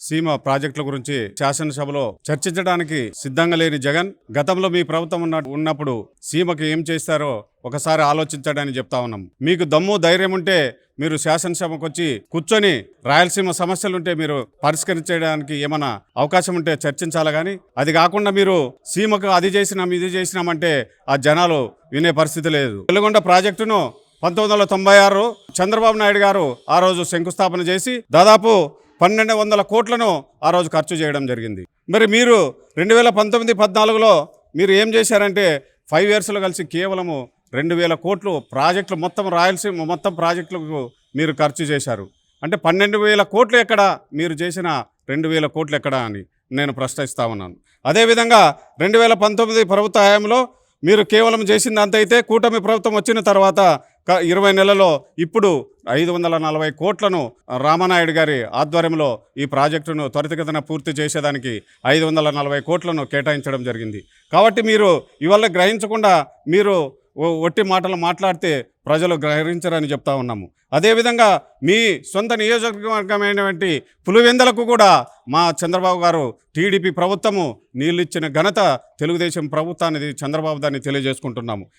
సీమ ప్రాజెక్టుల గురించి శాసనసభలో చర్చించడానికి సిద్ధంగా లేని జగన్ గతంలో మీ ప్రభుత్వం ఉన్నప్పుడు సీమకు ఏం చేస్తారో ఒకసారి ఆలోచించడానికి చెప్తా ఉన్నాం. మీకు దమ్ము ధైర్యం ఉంటే మీరు శాసనసభకు వచ్చి కూర్చొని రాయలసీమ సమస్యలుంటే మీరు పరిష్కరించడానికి ఏమైనా అవకాశం ఉంటే చర్చించాలి. కానీ అది కాకుండా మీరు సీమకు అది చేసినాం ఇది చేసినామంటే ఆ జనాలు వినే పరిస్థితి లేదు. వెలుగొండ ప్రాజెక్టును 1996 చంద్రబాబు నాయుడు గారు ఆ రోజు శంకుస్థాపన చేసి దాదాపు 1200 కోట్లను ఆ రోజు ఖర్చు చేయడం జరిగింది. మరి మీరు 2019-14లో మీరు ఏం చేశారంటే 5 ఇయర్స్లో కలిసి కేవలము 2000 కోట్లు ప్రాజెక్టులు మొత్తం రాయలసీమ మొత్తం ప్రాజెక్టులకు మీరు ఖర్చు చేశారు. అంటే 12,000 కోట్లు ఎక్కడ మీరు చేసిన 2,000 కోట్లు ఎక్కడ అని నేను ప్రశ్నిస్తా ఉన్నాను. అదేవిధంగా 2019 ప్రభుత్వ హయాంలో మీరు కేవలం చేసింది అంతైతే కూటమి ప్రభుత్వం వచ్చిన తర్వాత 20 నెలల్లో ఇప్పుడు 540 కోట్లను రామనాయుడు గారి ఆధ్వర్యంలో ఈ ప్రాజెక్టును త్వరితగతిన పూర్తి చేసేదానికి 540 కోట్లను కేటాయించడం జరిగింది. కాబట్టి మీరు ఇవాళ గ్రహించకుండా మీరు ఒట్టి మాటలు మాట్లాడితే ప్రజలు గ్రహించరని చెప్తా ఉన్నాము. అదేవిధంగా మీ సొంత నియోజకవర్గమైనటువంటి పులివెందులకు కూడా మా చంద్రబాబు గారు టీడీపీ ప్రభుత్వము నీళ్ళు ఇచ్చిన ఘనత తెలుగుదేశం ప్రభుత్వానికి చంద్రబాబు దాన్ని తెలియజేసుకుంటున్నాము.